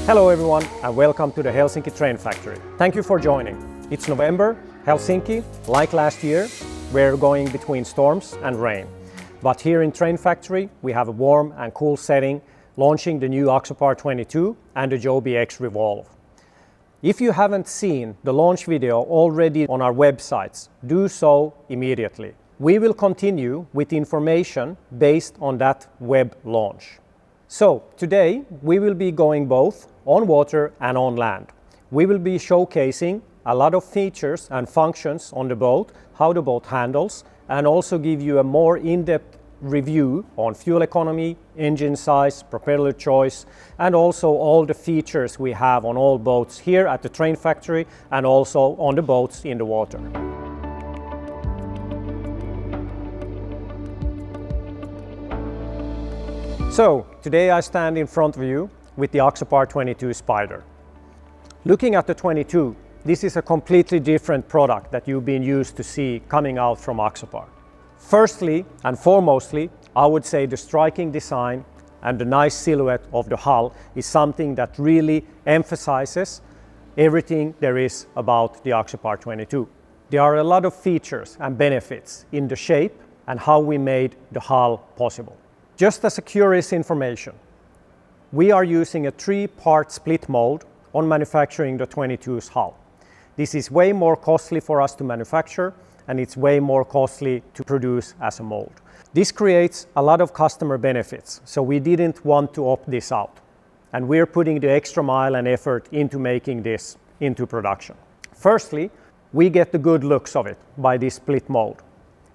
Hello everyone and welcome to the Helsinki Train Factory. Thank you for joining. It's November, Helsinki, like last year, we're going between storms and rain. But here in Train Factory we have a warm and cool setting, launching the new Axopar 22 and the Jobe X Revolve. If you haven't seen the launch video already on our websites, do so immediately. We will continue with information based on that web launch. So today we will be going both on water and on land. We will be showcasing a lot of features and functions on the boat, how the boat handles, and also give you a more in-depth review on fuel economy, engine size, propeller choice, and also all the features we have on all boats here at the Train Factory and also on the boats in the water. So today I stand in front of you with the Axopar 22 Spyder. Looking at the 22, this is a completely different product that you've been used to see coming out from Axopar. Firstly and foremostly, I would say the striking design and the nice silhouette of the hull is something that really emphasizes everything there is about the Axopar 22. There are a lot of features and benefits in the shape and how we made the hull possible. Just as a curious information, we are using a 3-part split mold on manufacturing the 22's hull. This is way more costly for us to manufacture and it's way more costly to produce as a mold. This creates a lot of customer benefits, so we didn't want to opt this out. And we're putting the extra mile and effort into making this into production. Firstly, we get the good looks of it by this split mold.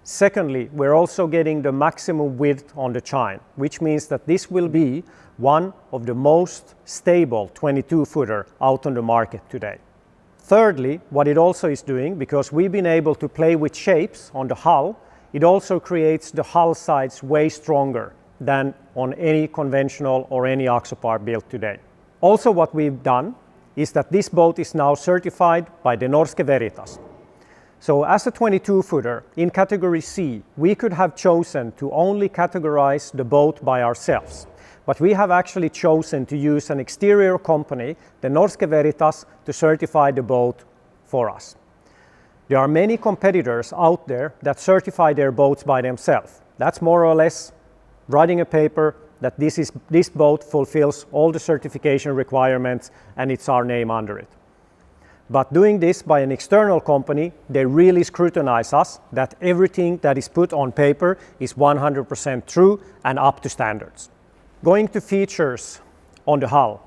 Secondly, we're also getting the maximum width on the chine, which means that this will be one of the most stable 22-footer out on the market today. Thirdly, what it also is doing, because we've been able to play with shapes on the hull, it also creates the hull sides way stronger than on any conventional or any Axopar built today. Also what we've done is that this boat is now certified by the Norske Veritas. So as a 22-footer in category C, we could have chosen to only categorize the boat by ourselves. But we have actually chosen to use an exterior company, the Norske Veritas, to certify the boat for us. There are many competitors out there that certify their boats by themselves. That's more or less writing a paper that this boat fulfills all the certification requirements and it's our name under it. But doing this by an external company, they really scrutinize us that everything that is put on paper is 100% true and up to standards. Going to features on the hull,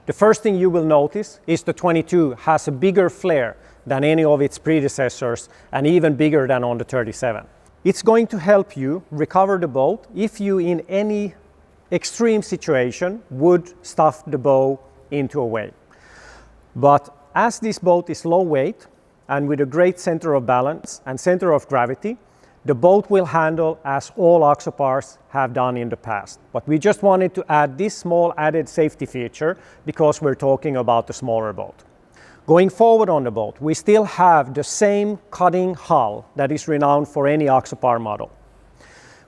the first thing you will notice is the 22 has a bigger flare than any of its predecessors and even bigger than on the 37. It's going to help you recover the boat if you in any extreme situation would stuff the bow into a wave. But as this boat is low weight and with a great center of balance and center of gravity, the boat will handle as all Axopars have done in the past. But we just wanted to add this small added safety feature because we're talking about the smaller boat. Going forward on the boat, we still have the same cutting hull that is renowned for any Axopar model.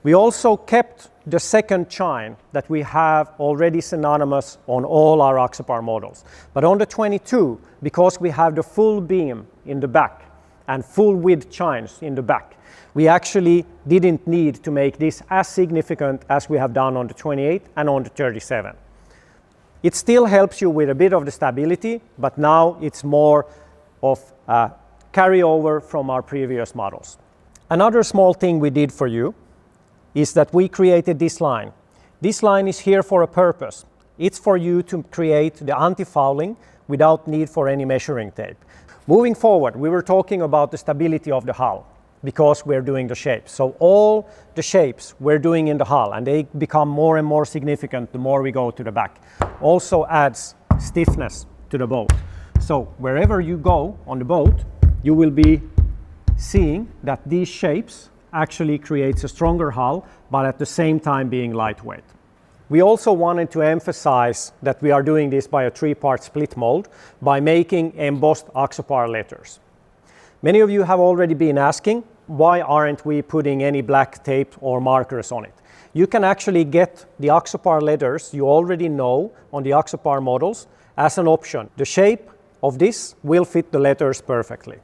We also kept the second chine that we have already synonymous on all our Axopar models. But on the 22, because we have the full beam in the back and full width chines in the back, we actually didn't need to make this as significant as we have done on the 28 and on the 37. It still helps you with a bit of the stability, but now it's more of a carryover from our previous models. Another small thing we did for you is that we created this line. This line is here for a purpose. It's for you to create the anti-fouling without need for any measuring tape. Moving forward, we were talking about the stability of the hull because we're doing the shapes. So all the shapes we're doing in the hull, and they become more and more significant the more we go to the back, also adds stiffness to the boat. So wherever you go on the boat, you will be seeing that these shapes actually creates a stronger hull, but at the same time being lightweight. We also wanted to emphasize that we are doing this by a 3-part split mold by making embossed Axopar letters. Many of you have already been asking, why aren't we putting any black tape or markers on it? You can actually get the Axopar letters you already know on the Axopar models as an option. The shape of this will fit the letters perfectly.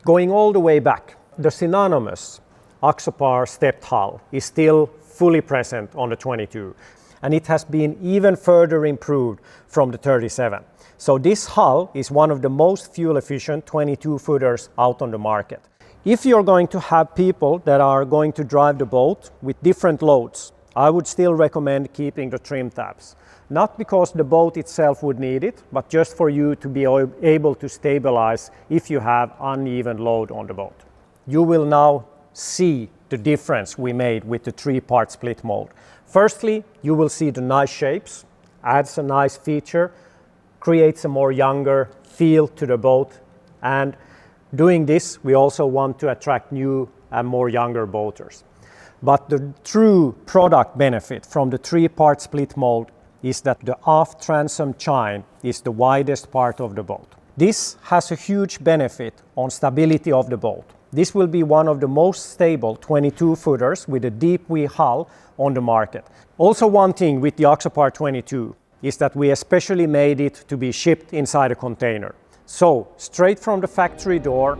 Going all the way back, the synonymous Axopar stepped hull is still fully present on the 22, and it has been even further improved from the 37. So this hull is one of the most fuel efficient 22 footers out on the market. If you're going to have people that are going to drive the boat with different loads, I would still recommend keeping the trim tabs. Not because the boat itself would need it, but just for you to be able to stabilize if you have uneven load on the boat. You will now see the difference we made with the 3-part split mold. Firstly, you will see the nice shapes, adds a nice feature, creates a more younger feel to the boat, and doing this, we also want to attract new and more younger boaters. But the true product benefit from the 3-part split mold is that the aft transom chine is the widest part of the boat. This has a huge benefit on stability of the boat. This will be one of the most stable 22 footers with a deep wheel hull on the market. Also, one thing with the Axopar 22 is that we especially made it to be shipped inside a container. So straight from the factory door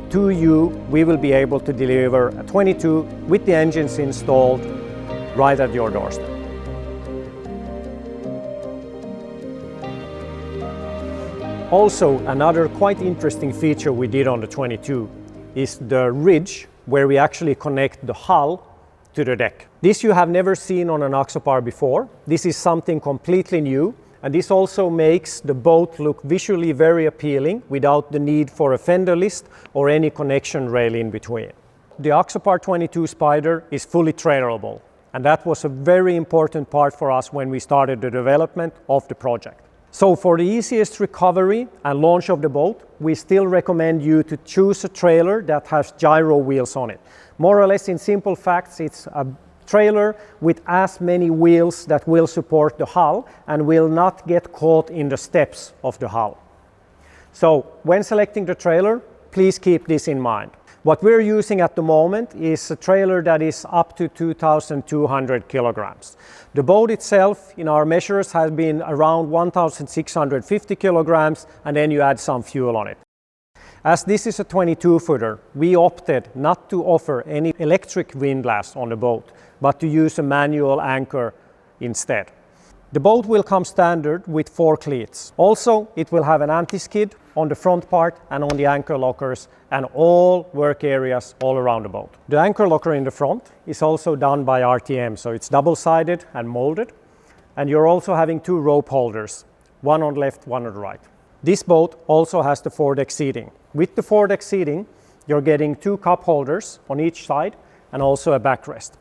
to you, we will be able to deliver a 22 with the engines installed right at your doorstep. Also, another quite interesting feature we did on the 22 is the ridge where we actually connect the hull to the deck. This you have never seen on an Axopar before. This is something completely new, and this also makes the boat look visually very appealing without the need for a fender list or any connection rail in between. The Axopar 22 Spyder is fully trailerable, and that was a very important part for us when we started the development of the project. So for the easiest recovery and launch of the boat, we still recommend you to choose a trailer that has gyro wheels on it. More or less in simple facts, it's a trailer with as many wheels that will support the hull and will not get caught in the steps of the hull. So when selecting the trailer, please keep this in mind. What we're using at the moment is a trailer that is up to 2,200 kilograms. The boat itself, in our measures, has been around 1,650 kilograms, and then you add some fuel on it. As this is a 22 footer, we opted not to offer any electric windlass on the boat, but to use a manual anchor instead. The boat will come standard with 4 cleats. Also, it will have an anti-skid on the front part and on the anchor lockers and all work areas all around the boat. The anchor locker in the front is also done by RTM, so it's double-sided and molded. And you're also having 2 rope holders, one on the left, one on the right. This boat also has the foredeck seating. With the foredeck seating, you're getting 2 cup holders on each side and also a backrest.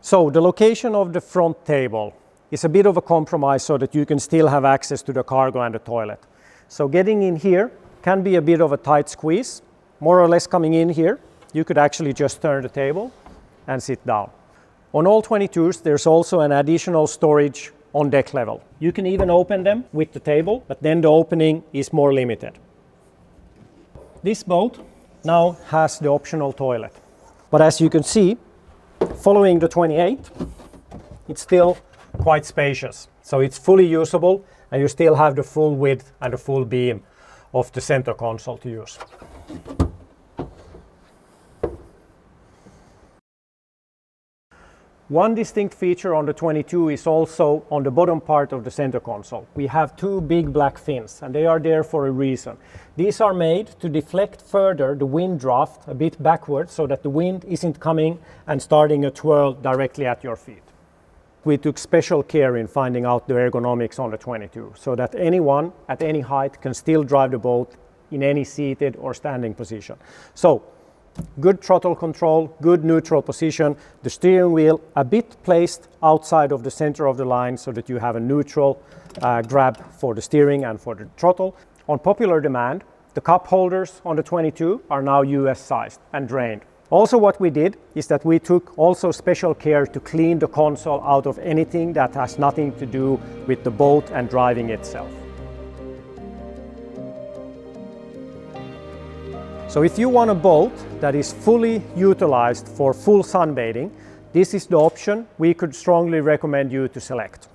So the location of the front table is a bit of a compromise so that you can still have access to the cargo and the toilet. So getting in here can be a bit of a tight squeeze. More or less coming in here, you could actually just turn the table and sit down. On all 22s, there's also an additional storage on deck level. You can even open them with the table, but then the opening is more limited. This boat now has the optional toilet. But as you can see, following the 28, it's still quite spacious. So it's fully usable, and you still have the full width and the full beam of the center console to use. One distinct feature on the 22 is also on the bottom part of the center console. We have 2 big black fins, and they are there for a reason. These are made to deflect further the wind draft a bit backwards so that the wind isn't coming and starting a twirl directly at your feet. We took special care in finding out the ergonomics on the 22 so that anyone at any height can still drive the boat in any seated or standing position. So, good throttle control, good neutral position, the steering wheel a bit placed outside of the center of the line so that you have a neutral grab for the steering and for the throttle. On popular demand, the cup holders on the 22 are now US sized and drained. Also what we did is that we took also special care to clean the console out of anything that has nothing to do with the boat and driving itself. So if you want a boat that is fully utilized for full sunbathing, this is the option we could strongly recommend you to select.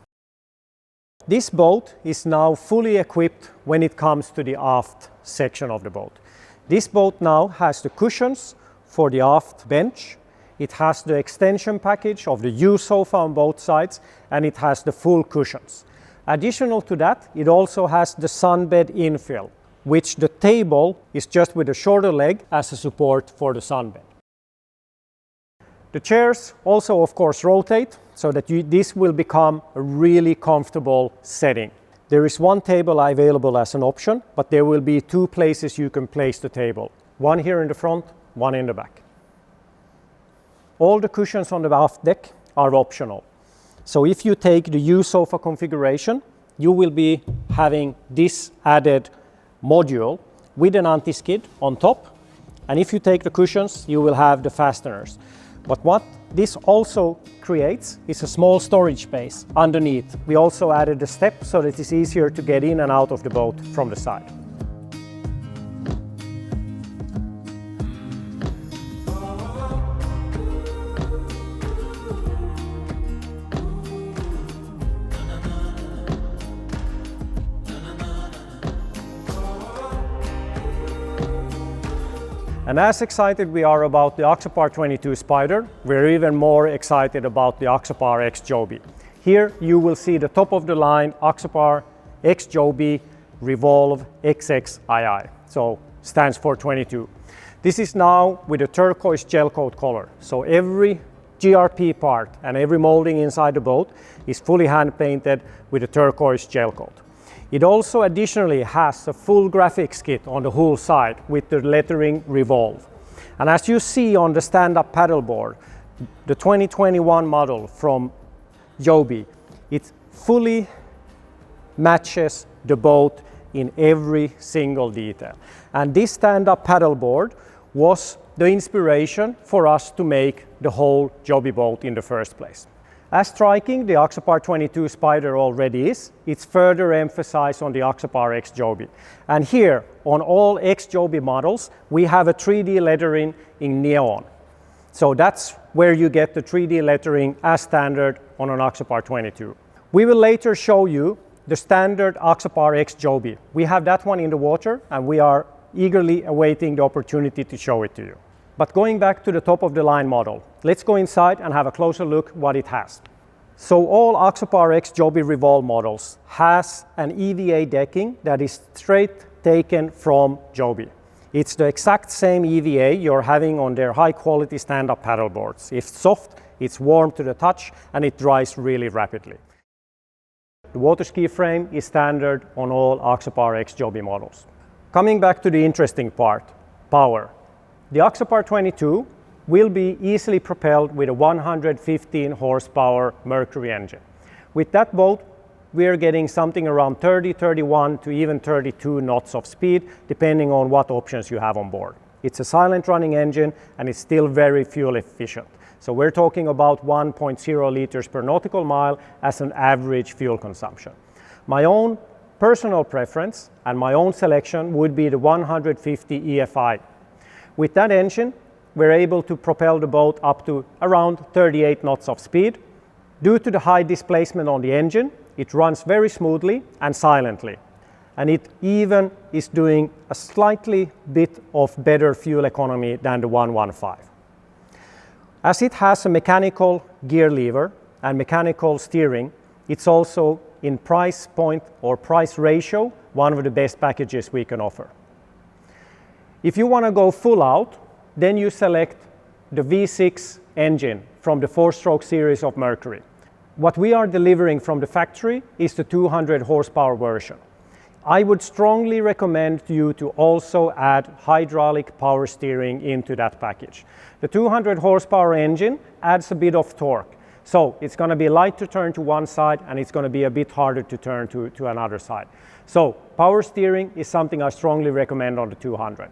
This boat is now fully equipped when it comes to the aft section of the boat. This boat now has the cushions for the aft bench, it has the extension package of the U-sofa on both sides, and it has the full cushions. Additional to that, it also has the sunbed infill, which the table is just with a shorter leg as a support for the sunbed. The chairs also of course rotate so that this will become a really comfortable setting. There is one table available as an option, but there will be two places you can place the table. One here in the front, one in the back. All the cushions on the aft deck are optional. So if you take the U-sofa configuration, you will be having this added module with an anti-skid on top. And if you take the cushions, you will have the fasteners. But what this also creates is a small storage space underneath. We also added a step so that it's easier to get in and out of the boat from the side. And as excited we are about the Axopar 22 Spyder, we're even more excited about the Axopar X Jobe. Here you will see the top of the line Axopar X Jobe RevolveXXII, so stands for 22. This is now with a turquoise gel coat color, so every GRP part and every molding inside the boat is fully hand painted with a turquoise gel coat. It also additionally has a full graphics kit on the hull side with the lettering Revolve. And as you see on the stand-up paddleboard, the 2021 model from Jobe, it fully matches the boat in every single detail. And this stand-up paddleboard was the inspiration for us to make the whole Jobe boat in the first place. As striking the Axopar 22 Spyder already is, it's further emphasized on the Axopar X Jobe. And here, on all X Jobe models, we have a 3D lettering in neon. So that's where you get the 3D lettering as standard on an Axopar 22. We will later show you the standard Axopar X Jobe. We have that one in the water, and we are eagerly awaiting the opportunity to show it to you. But going back to the top of the line model, let's go inside and have a closer look what it has. So all Axopar X Jobe Revolve models has an EVA decking that is straight taken from Jobe. It's the exact same EVA you're having on their high quality stand-up paddleboards. It's soft, it's warm to the touch, and it dries really rapidly. The water ski frame is standard on all Axopar X Jobe models. Coming back to the interesting part, power. The Axopar 22 will be easily propelled with a 115 horsepower Mercury engine. With that boat, we are getting something around 30, 31 to even 32 knots of speed, depending on what options you have on board. It's a silent running engine and it's still very fuel efficient. So we're talking about 1.0 liters per nautical mile as an average fuel consumption. My own personal preference and my own selection would be the 150 EFI. With that engine, we're able to propel the boat up to around 38 knots of speed. Due to the high displacement on the engine, it runs very smoothly and silently. And it even is doing a slightly bit of better fuel economy than the 115. As it has a mechanical gear lever and mechanical steering, it's also in price point or price ratio, one of the best packages we can offer. If you want to go full out, then you select the V6 engine from the 4-stroke series of Mercury. What we are delivering from the factory is the 200 horsepower version. I would strongly recommend you to also add hydraulic power steering into that package. The 200 horsepower engine adds a bit of torque. So it's going to be light to turn to one side and it's going to be a bit harder to turn to another side. So power steering is something I strongly recommend on the 200.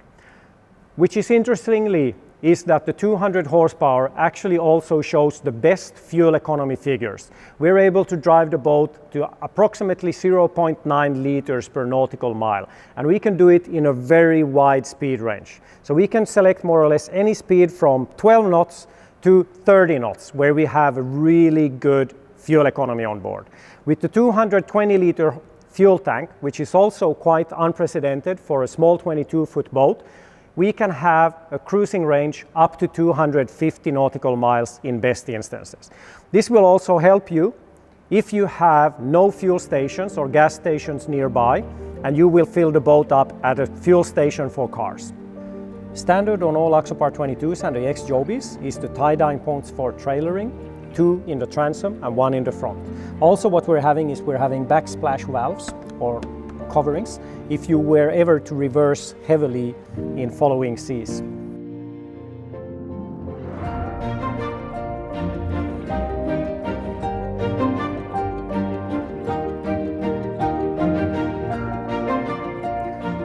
Which is interestingly is that the 200 horsepower actually also shows the best fuel economy figures. We're able to drive the boat to approximately 0.9 liters per nautical mile, and we can do it in a very wide speed range. So we can select more or less any speed from 12 knots to 30 knots, where we have a really good fuel economy on board. With the 220-liter fuel tank, which is also quite unprecedented for a small 22-foot boat, we can have a cruising range up to 250 nautical miles in best instances. This will also help you if you have no fuel stations or gas stations nearby, and you will fill the boat up at a fuel station for cars. Standard on all Axopar 22s and the X-Jobes is the tie-dye points for trailering, 2 in the transom and 1 in the front. Also what we're having backsplash valves or coverings if you were ever to reverse heavily in following seas.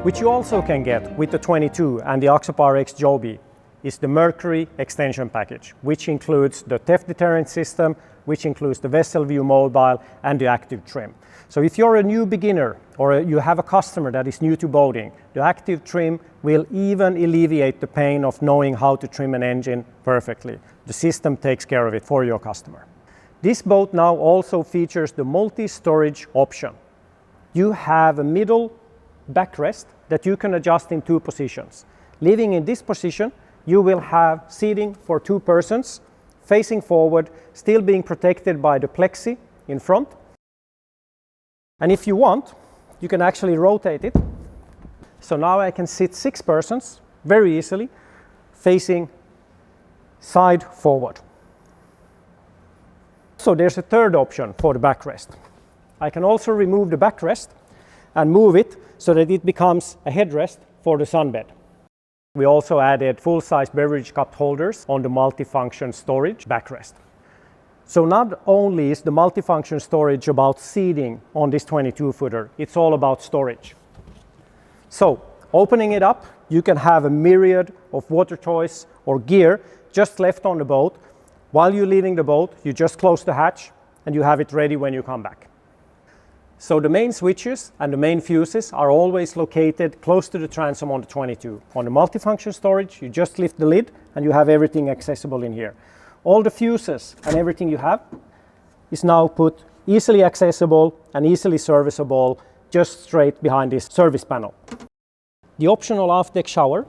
Which you also can get with the 22 and the Axopar X-Jobe is the Mercury extension package, which includes the theft deterrent system, which includes the vessel view mobile and the active trim. So if you're a new beginner or you have a customer that is new to boating, the active trim will even alleviate the pain of knowing how to trim an engine perfectly. The system takes care of it for your customer. This boat now also features the multi-storage option. You have a middle backrest that you can adjust in 2 positions. Living in this position, you will have seating for 2 persons, facing forward, still being protected by the plexi in front. And if you want, you can actually rotate it. So now I can sit 6 persons very easily, facing side forward. So there's a third option for the backrest. I can also remove the backrest and move it so that it becomes a headrest for the sunbed. We also added full-size beverage cup holders on the multifunction storage backrest. So not only is the multifunction storage about seating on this 22-footer, it's all about storage. So opening it up, you can have a myriad of water toys or gear just left on the boat. While you're leaving the boat, you just close the hatch and you have it ready when you come back. So the main switches and the main fuses are always located close to the transom on the 22. On the multifunction storage, you just lift the lid and you have everything accessible in here. All the fuses and everything you have is now put easily accessible and easily serviceable just straight behind this service panel. The optional aft deck shower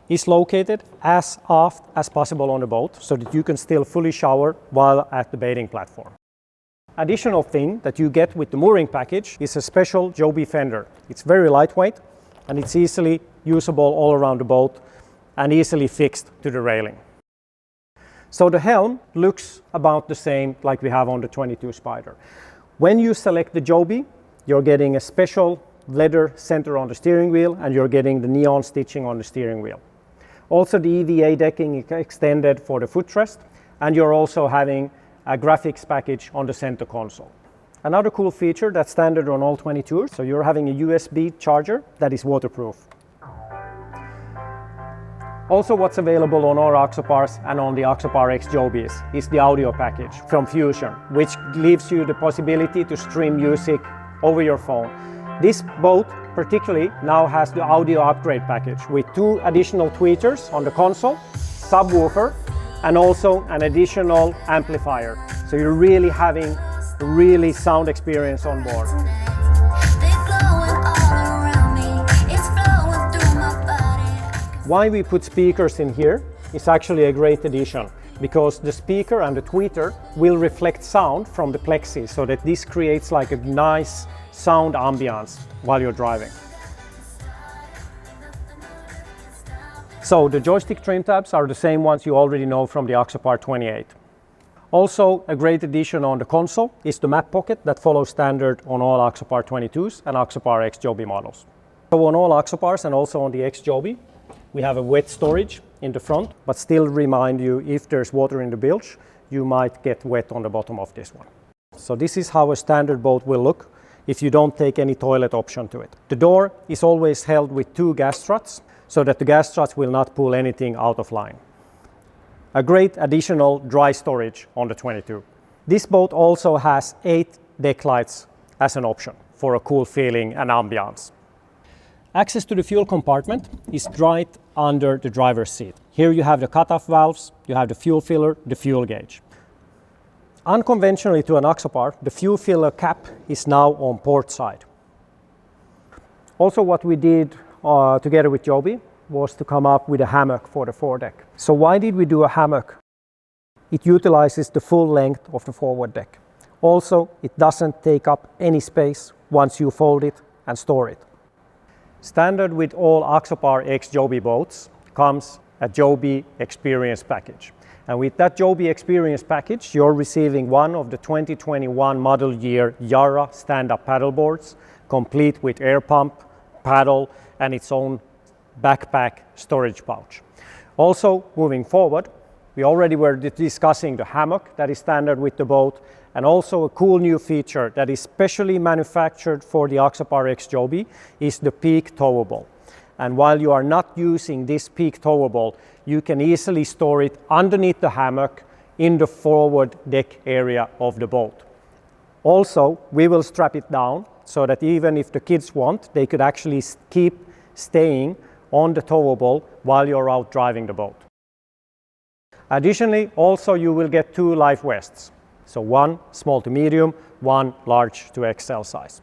is located as aft as possible on the boat so that you can still fully shower while at the bathing platform. Additional thing that you get with the mooring package is a special Jobe fender. It's very lightweight and it's easily usable all around the boat and easily fixed to the railing. So the helm looks about the same like we have on the 22 Spyder. When you select the Jobe, you're getting a special leather center on the steering wheel and you're getting the neon stitching on the steering wheel. Also the EVA decking is extended for the footrest and you're also having a graphics package on the center console. Another cool feature that's standard on all 22s, so you're having a USB charger that is waterproof. Also what's available on our Axopars and on the Axopar X-Jobes is the audio package from Fusion, which gives you the possibility to stream music over your phone. This boat particularly now has the audio upgrade package with 2 additional tweeters on the console, subwoofer, and also an additional amplifier. So you're really having a really sound experience on board. Why we put speakers in here is actually a great addition because the speaker and the tweeter will reflect sound from the plexi so that this creates like a nice sound ambience while you're driving. So the joystick trim tabs are the same ones you already know from the Axopar 28. Also a great addition on the console is the map pocket that follows standard on all Axopar 22s and Axopar X-Jobe models. So on all Axopars and also on the X-Jobe, we have a wet storage in the front, but still remind you if there's water in the bilge, you might get wet on the bottom of this one. So this is how a standard boat will look if you don't take any toilet option to it. The door is always held with 2 gas struts so that the gas struts will not pull anything out of line. A great additional dry storage on the 22. This boat also has 8 deck lights as an option for a cool feeling and ambiance. Access to the fuel compartment is right under the driver's seat. Here you have the cutoff valves, you have the fuel filler, the fuel gauge. Unconventionally to an Axopar, the fuel filler cap is now on port side. Also what we did together with Jobe was to come up with a hammock for the foredeck. So why did we do a hammock? It utilizes the full length of the forward deck. Also, it doesn't take up any space once you fold it and store it. Standard with all Axopar X Jobe boats comes a Jobe Experience Package. And with that Jobe Experience Package, you're receiving one of the 2021 model year Yara stand-up paddle boards, complete with air pump, paddle, and its own backpack storage pouch. Also, moving forward, we already were discussing the hammock that is standard with the boat, and also a cool new feature that is specially manufactured for the Axopar X Jobe is the peak towable. And while you are not using this peak towable, you can easily store it underneath the hammock in the forward deck area of the boat. Also, we will strap it down so that even if the kids want, they could actually keep staying on the towable while you're out driving the boat. Additionally, also you will get 2 life vests. So one small to medium, one large to XL size.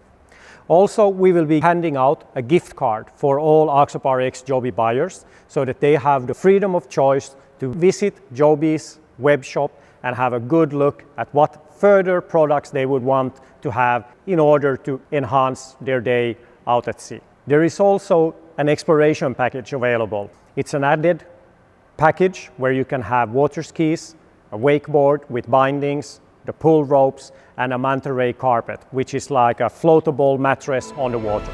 Also, we will be handing out a gift card for all Axopar X Jobe buyers so that they have the freedom of choice to visit Jobe's web shop and have a good look at what further products they would want to have in order to enhance their day out at sea. There is also an exploration package available. It's an added package where you can have water skis, a wakeboard with bindings, the pull ropes, and a manta ray carpet, which is like a floatable mattress on the water.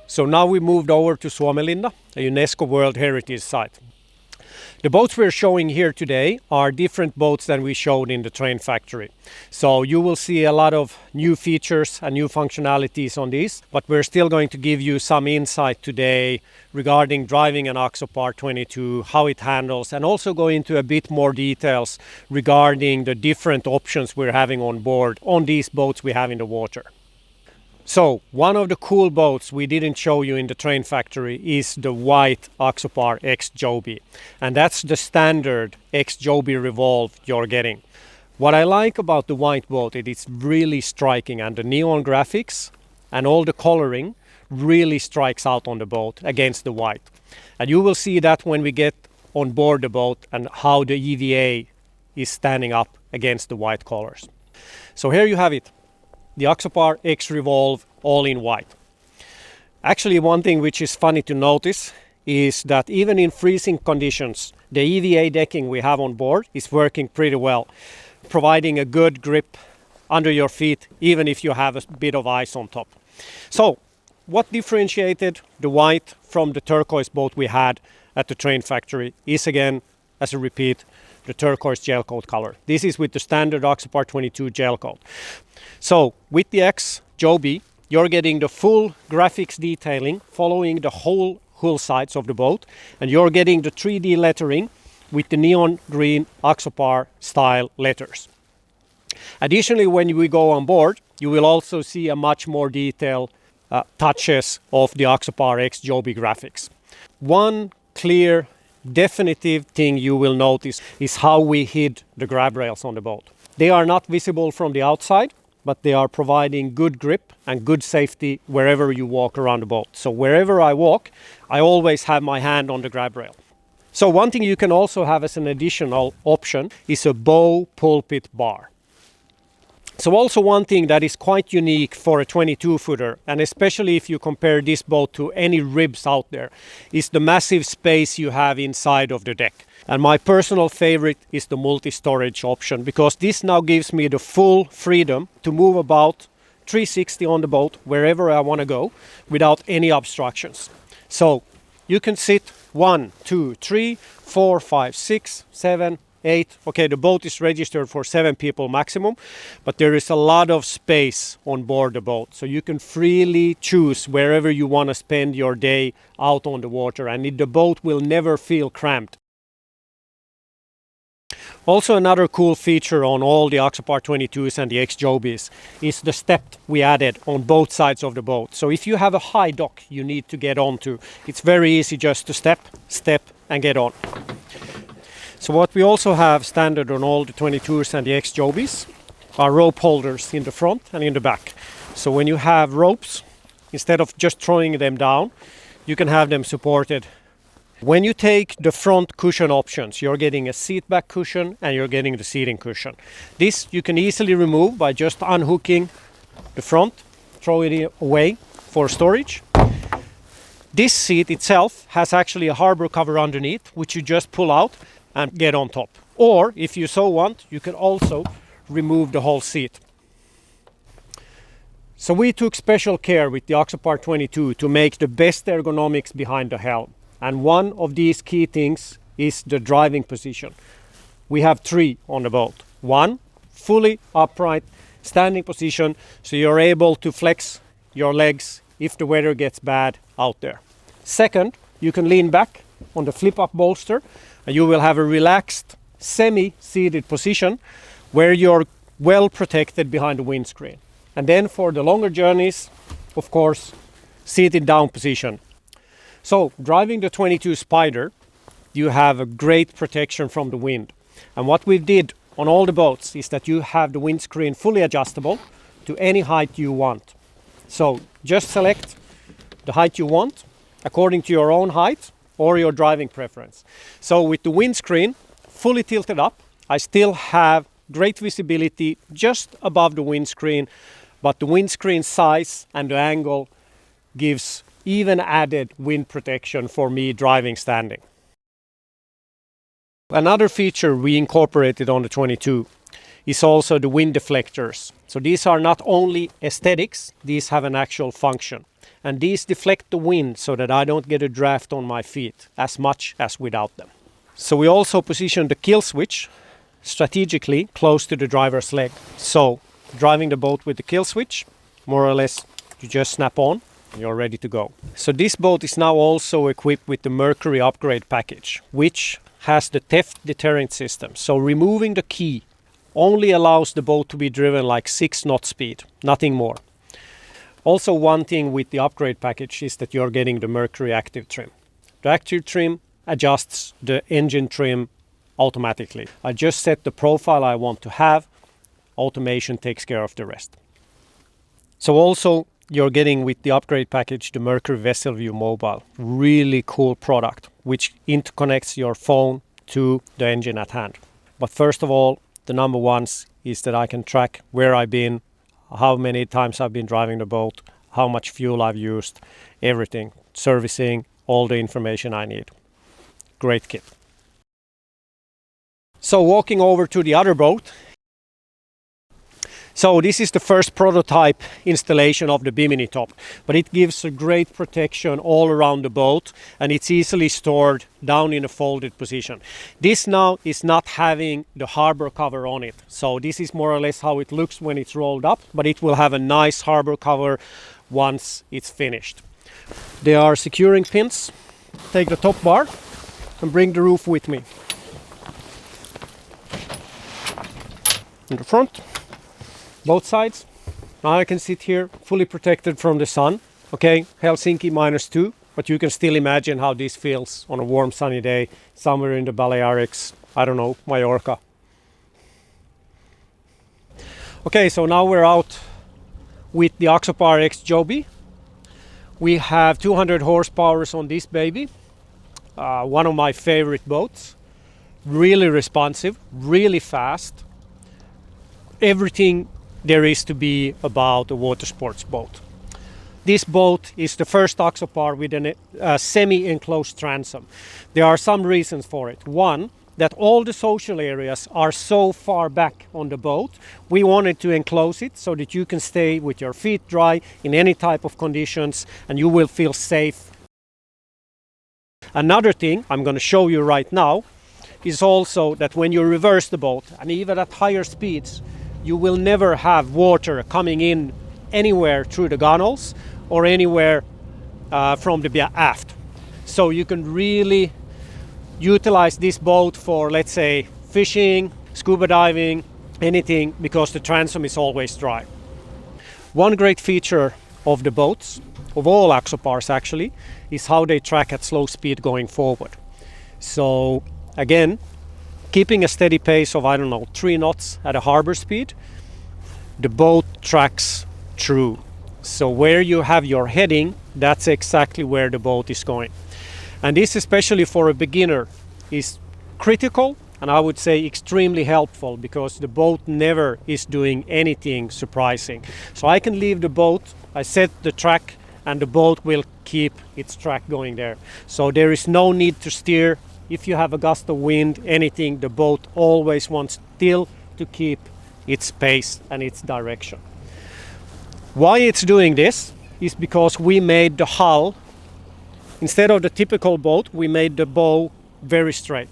So now we moved over to Suomenlinna, a UNESCO World Heritage Site. The boats we're showing here today are different boats than we showed in the train factory. So you will see a lot of new features and new functionalities on these, but we're still going to give you some insight today regarding driving an Axopar 22, how it handles, and also go into a bit more details regarding the different options we're having on board on these boats we have in the water. So, one of the cool boats we didn't show you in the train factory is the white Axopar X Jobe. And that's the standard X Jobe Revolve you're getting. What I like about the white boat is it's really striking, and the neon graphics and all the coloring really strikes out on the boat against the white. And you will see that when we get on board the boat and how the EVA is standing up against the white colors. So here you have it. The Axopar X Revolve all in white. Actually, one thing which is funny to notice is that even in freezing conditions, the EVA decking we have on board is working pretty well, providing a good grip under your feet, even if you have a bit of ice on top. So, what differentiated the white from the turquoise boat we had at the train factory is, again, as a repeat, the turquoise gel coat color. This is with the standard Axopar 22 gel coat. So with the X Jobe, you're getting the full graphics detailing following the whole hull sides of the boat, and you're getting the 3D lettering with the neon green Axopar style letters. Additionally, when we go on board, you will also see a much more detailed touches of the Axopar X Jobe graphics. One clear definitive thing you will notice is how we hid the grab rails on the boat. They are not visible from the outside, but they are providing good grip and good safety wherever you walk around the boat. So wherever I walk, I always have my hand on the grab rail. So one thing you can also have as an additional option is a bow pulpit bar. So also one thing that is quite unique for a 22-footer, and especially if you compare this boat to any ribs out there, is the massive space you have inside of the deck. And my personal favorite is the multi-storage option, because this now gives me the full freedom to move about 360 on the boat wherever I want to go without any obstructions. So you can sit 1, 2, 3, 4, 5, 6, 7, 8. Okay, the boat is registered for 7 people maximum, but there is a lot of space on board the boat. So you can freely choose wherever you want to spend your day out on the water, and the boat will never feel cramped. Also, another cool feature on all the Axopar 22s and the X-Jobes is the step we added on both sides of the boat. So if you have a high dock you need to get onto, it's very easy just to step, and get on. So what we also have standard on all the 22s and the X-Jobes are rope holders in the front and in the back. So when you have ropes, instead of just throwing them down, you can have them supported. When you take the front cushion options, you're getting a seat back cushion and you're getting the seating cushion. This you can easily remove by just unhooking the front, throw it away for storage. This seat itself has actually a harbor cover underneath, which you just pull out and get on top. Or if you so want, you can also remove the whole seat. So we took special care with the Axopar 22 to make the best ergonomics behind the helm. And one of these key things is the driving position. We have 3 on the boat. 1, fully upright standing position, so you're able to flex your legs if the weather gets bad out there. 2nd, you can lean back on the flip-up bolster and you will have a relaxed semi-seated position where you're well protected behind the windscreen. And then for the longer journeys, of course, seated down position. So driving the 22 Spyder, you have a great protection from the wind. And what we did on all the boats is that you have the windscreen fully adjustable to any height you want. So just select the height you want according to your own height or your driving preference. So with the windscreen fully tilted up, I still have great visibility just above the windscreen, but the windscreen size and the angle gives even added wind protection for me driving standing. Another feature we incorporated on the 22 is also the wind deflectors. So these are not only aesthetics, these have an actual function. And these deflect the wind so that I don't get a draft on my feet as much as without them. So we also positioned the kill switch strategically close to the driver's leg. So driving the boat with the kill switch, more or less you just snap on, you're ready to go. So this boat is now also equipped with the Mercury upgrade package, which has the theft deterrent system. So removing the key only allows the boat to be driven like 6 knot speed, nothing more. Also, one thing with the upgrade package is that you're getting the Mercury active trim. The active trim adjusts the engine trim automatically. I just set the profile I want to have. Automation takes care of the rest. So also you're getting with the upgrade package the Mercury Vessel View Mobile. Really cool product which interconnects your phone to the engine at hand. But first of all, the number one is that I can track where I've been, how many times I've been driving the boat, how much fuel I've used, everything, servicing, all the information I need. Great kit. So walking over to the other boat. So this is the first prototype installation of the bimini top, but it gives a great protection all around the boat and it's easily stored down in a folded position. This now is not having the harbor cover on it. So this is more or less how it looks when it's rolled up, but it will have a nice harbor cover once it's finished. There are securing pins. Take the top bar and bring the roof with me. In the front. Both sides. Now I can sit here fully protected from the sun. Okay, Helsinki -2, but you can still imagine how this feels on a warm sunny day somewhere in the Balearics, I don't know, Mallorca. Okay, so now we're out with the Axopar X-Jobe. We have 200 horsepower on this baby. One of my favorite boats. Really responsive, really fast. Everything there is to be about a water sports boat. this boat is the first Axopar with a semi-enclosed transom. There are some reasons for it. One, that all the social areas are so far back on the boat. We wanted to enclose it so that you can stay with your feet dry in any type of conditions and you will feel safe. Another thing I'm going to show you right now is also that when you reverse the boat, and even at higher speeds, you will never have water coming in anywhere through the gunnels or anywhere from the aft. So you can really utilize this boat for, let's say, fishing, scuba diving, anything, because the transom is always dry. One great feature of the boats, of all Axopars actually, is how they track at slow speed going forward. So again, keeping a steady pace of, I don't know, 3 knots at a harbor speed, the boat tracks true. So where you have your heading, that's exactly where the boat is going. And this, especially for a beginner, is critical and I would say extremely helpful, because the boat never is doing anything surprising. So I can leave the boat, I set the track, and the boat will keep its track going there. So there is no need to steer. If you have a gust of wind, anything, the boat always wants still to keep its pace and its direction. Why it's doing this is because we made the hull, instead of the typical boat, we made the bow very straight.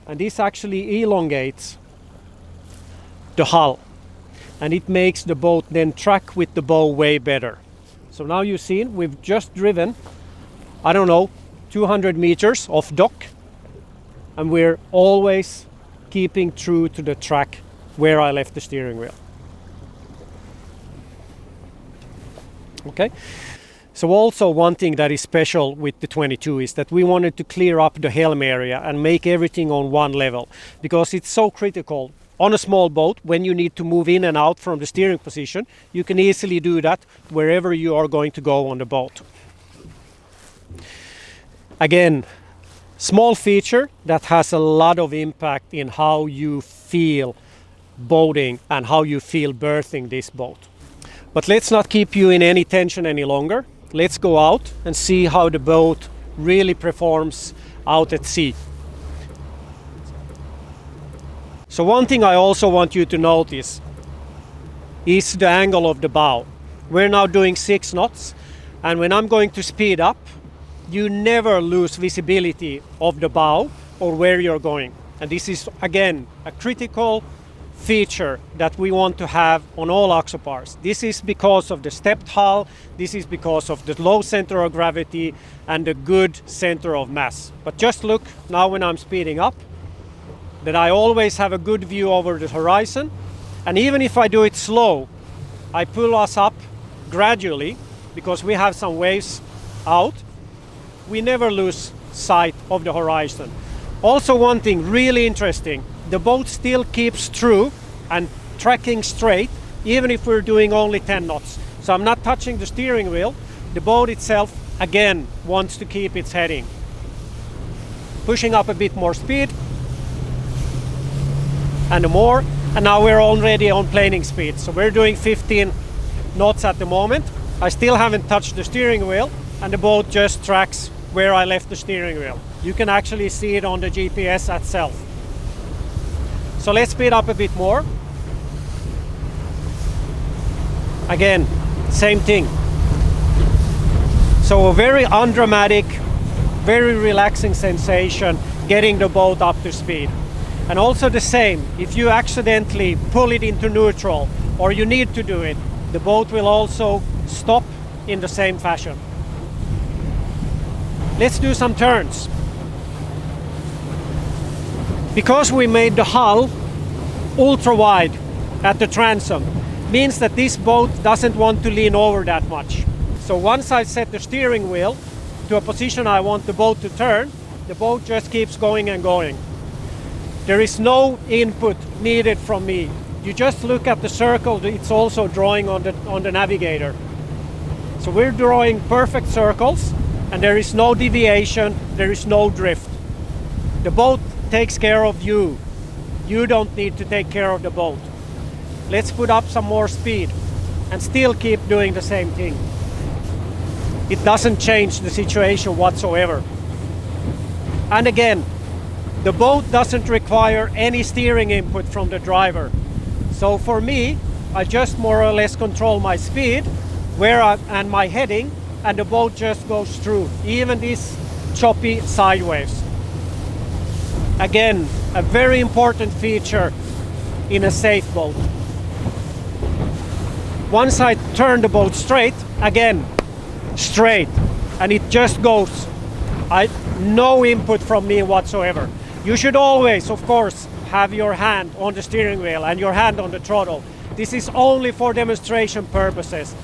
And this actually elongates the hull. And it makes the boat then track with the bow way better. So now you've seen, we've just driven, I don't know, 200 meters off dock. And we're always keeping true to the track where I left the steering wheel. Okay. So also one thing that is special with the 22 is that we wanted to clear up the helm area and make everything on one level, because it's so critical. On a small boat, when you need to move in and out from the steering position, you can easily do that wherever you are going to go on the boat. Again, small feature that has a lot of impact in how you feel boating and how you feel berthing this boat. But let's not keep you in any tension any longer. Let's go out and see how the boat really performs out at sea. So one thing I also want you to notice is the angle of the bow. We're now doing 6 knots, and when I'm going to speed up, you never lose visibility of the bow or where you're going. And this is again a critical feature that we want to have on all Axopars. This is because of the stepped hull, this is because of the low center of gravity and the good center of mass. But just look now when I'm speeding up, that I always have a good view over the horizon. And even if I do it slow, I pull us up gradually because we have some waves out. We never lose sight of the horizon. Also, one thing really interesting, the boat still keeps true and tracking straight even if we're doing only 10 knots. So I'm not touching the steering wheel. The boat itself again wants to keep its heading. Pushing up a bit more speed and more, and now we're already on planing speed. So we're doing 15 knots at the moment. I still haven't touched the steering wheel, and the boat just tracks where I left the steering wheel. You can actually see it on the GPS itself. So let's speed up a bit more. Again, same thing. So a very undramatic, very relaxing sensation getting the boat up to speed. And also the same, if you accidentally pull it into neutral or you need to do it, the boat will also stop in the same fashion. Let's do some turns. Because we made the hull ultra wide at the transom, means that this boat doesn't want to lean over that much. So once I set the steering wheel to a position I want the boat to turn, the boat just keeps going and going. There is no input needed from me. You just look at the circle it's also drawing on the navigator. So we're drawing perfect circles, and there is no deviation, there is no drift. The boat takes care of you. You don't need to take care of the boat. Let's put up some more speed and still keep doing the same thing. it doesn't change the situation whatsoever. And again, the boat doesn't require any steering input from the driver. So for me, I just more or less control my speed and my heading, and the boat just goes through, even this choppy sideways. Again, a very important feature in a safe boat. Once I turn the boat straight, again, straight, and it just goes. No input from me whatsoever. You should always, of course, have your hand on the steering wheel and your hand on the throttle. This is only for demonstration purposes.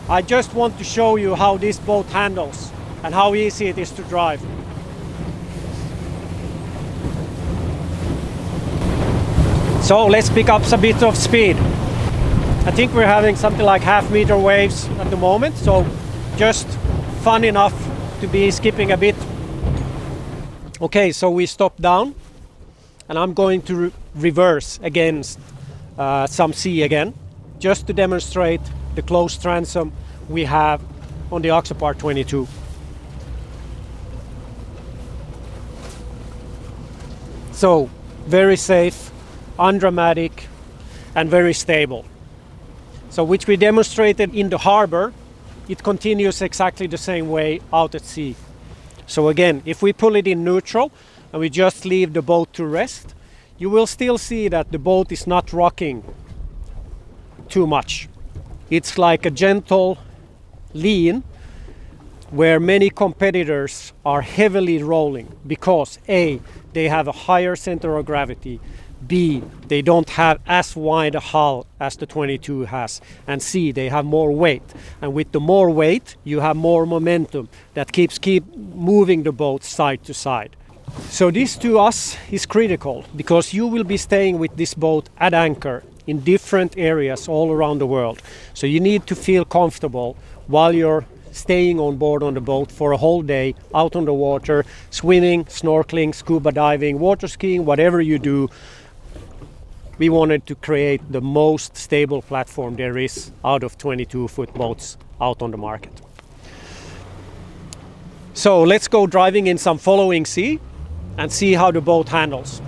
I just want to show you how this boat handles and how easy it is to drive. So let's pick up a bit of speed. I think we're having something like half-meter waves at the moment, so just fun enough to be skipping a bit. Okay, so we stop down, and I'm going to reverse against some sea again, just to demonstrate the close transom we have on the Axopar 22. So, very safe, undramatic, and very stable. So, which we demonstrated in the harbor, it continues exactly the same way out at sea. So again, if we pull it in neutral and we just leave the boat to rest, you will still see that the boat is not rocking too much. It's like a gentle lean, where many competitors are heavily rolling because A, they have a higher center of gravity, B, they don't have as wide a hull as the 22 has, and C, they have more weight. And with the more weight, you have more momentum that keeps moving the boat side to side. So this to us is critical, because you will be staying with this boat at anchor in different areas all around the world. So you need to feel comfortable while you're staying on board on the boat for a whole day out on the water, swimming, snorkeling, scuba diving, water skiing, whatever you do. We wanted to create the most stable platform there is out of 22-foot boats out on the market. So let's go driving in some following sea and see how the boat handles.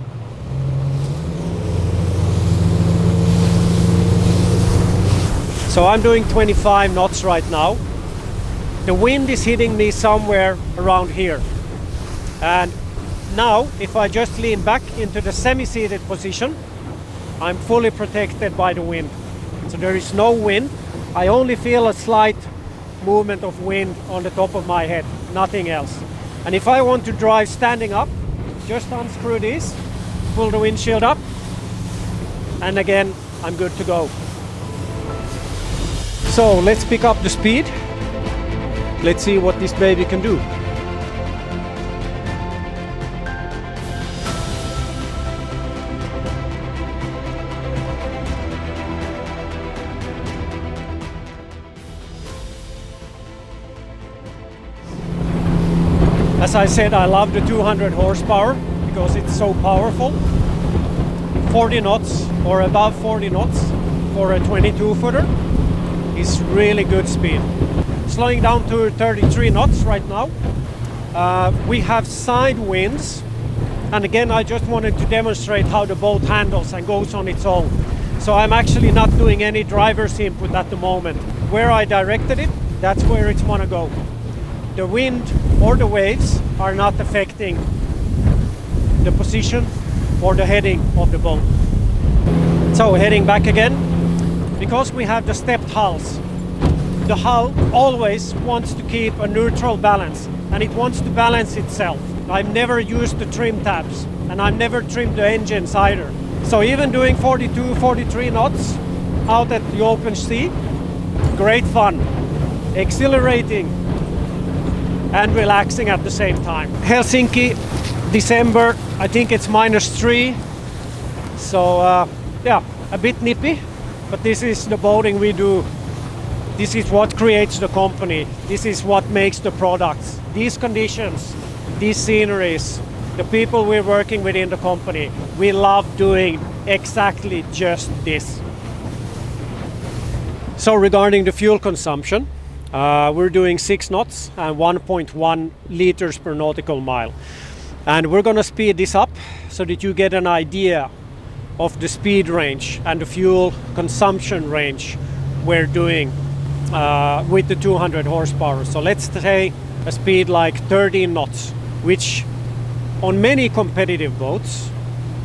So I'm doing 25 knots right now. The wind is hitting me somewhere around here. And now, if I just lean back into the semi-seated position, I'm fully protected by the wind. So there is no wind. I only feel a slight movement of wind on the top of my head, nothing else. And if I want to drive standing up, just unscrew this, pull the windshield up, and again, I'm good to go. So let's pick up the speed. Let's see what this baby can do. As I said, I love the 200 horsepower because it's so powerful. 40 knots or above 40 knots for a 22-footer is really good speed. Slowing down to 33 knots right now. We have side winds, and again I just wanted to demonstrate how the boat handles and goes on its own. So I'm actually not doing any driver's input at the moment. Where I directed it, that's where it's gonna go. The wind or the waves are not affecting the position or the heading of the boat. So heading back again, because we have the stepped hulls, the hull always wants to keep a neutral balance, and it wants to balance itself. I've never used the trim tabs, and I've never trimmed the engines either. So even doing 42, 43 knots out at the open sea, great fun, exhilarating and relaxing at the same time. Helsinki, December, I think it's -3. So yeah, a bit nippy, but this is the boating we do. This is what creates the company. This is what makes the products. These conditions, these sceneries, the people we're working with in the company, we love doing exactly just this. So regarding the fuel consumption, We're doing 6 knots and 1.1 liters per nautical mile. And we're going to speed this up so that you get an idea of the speed range and the fuel consumption range we're doing with the 200 horsepower. So let's say a speed like 13 knots, which on many competitive boats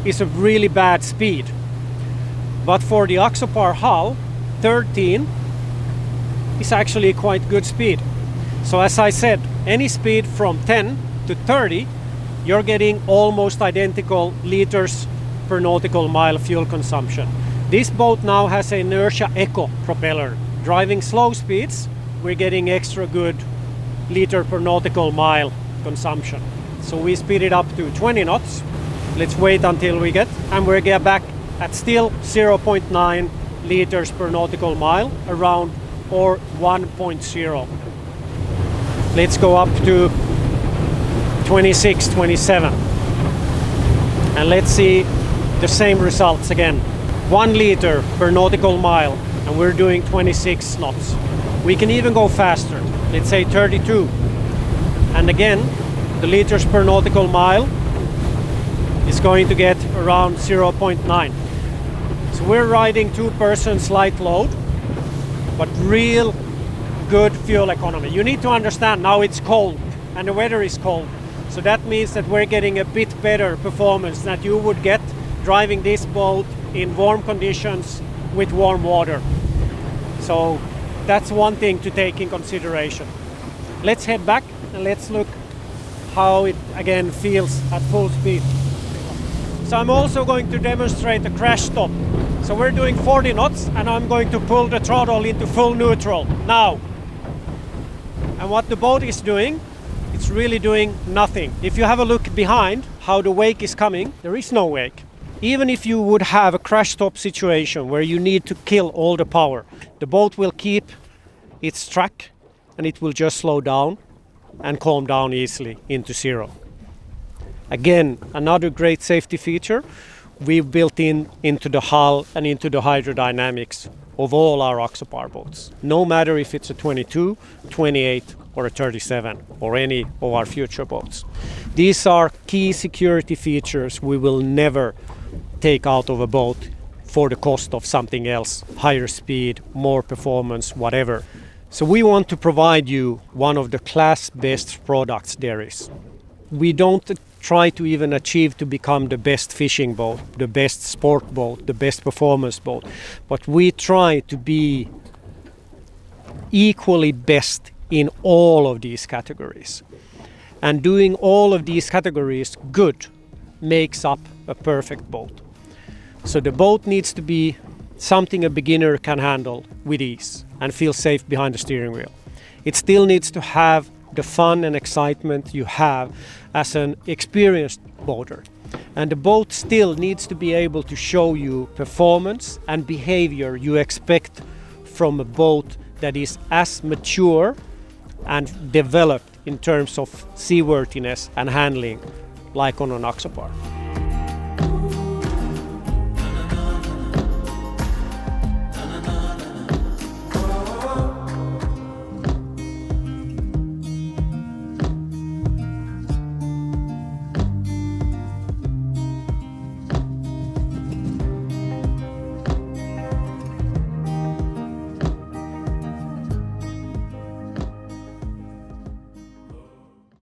is a really bad speed. But for the Axopar hull, 13 is actually quite good speed. So as I said, any speed from 10 to 30, you're getting almost identical liters per nautical mile fuel consumption. This boat now has an inertia eco propeller. Driving slow speeds, we're getting extra good liter per nautical mile consumption. So we speed it up to 20 knots. Let's wait until we get, and we'll get back at still 0.9 liters per nautical mile around, or 1.0. Let's go up to 26, 27. And let's see the same results again. 1 liter per nautical mile, and we're doing 26 knots. We can even go faster. Let's say 32. And again, the liters per nautical mile is going to get around 0.9. So we're riding 2-person light load, but real good fuel economy. You need to understand now it's cold and the weather is cold. So that means that we're getting a bit better performance that you would get driving this boat in warm conditions with warm water. So that's one thing to take in consideration. Let's head back and let's look how it again feels at full speed. So I'm also going to demonstrate a crash stop. So we're doing 40 knots and I'm going to pull the throttle into full neutral now. And what the boat is doing, it's really doing nothing. If you have a look behind how the wake is coming, there is no wake. Even if you would have a crash stop situation where you need to kill all the power, the boat will keep its track and it will just slow down and calm down easily into 0. Again, another great safety feature we've built into the hull and into the hydrodynamics of all our Axopar boats. No matter if it's a 22, 28 or a 37 or any of our future boats. These are key security features we will never take out of a boat for the cost of something else, higher speed, more performance, whatever. So we want to provide you one of the class best products there is. We don't try to even achieve to become the best fishing boat, the best sport boat, the best performance boat, but we try to be equally best in all of these categories. And doing all of these categories good makes up a perfect boat. So the boat needs to be something a beginner can handle with ease and feel safe behind the steering wheel. It still needs to have the fun and excitement you have as an experienced boater. And the boat still needs to be able to show you performance and behavior you expect from a boat that is as mature and developed in terms of seaworthiness and handling like on an Axopar.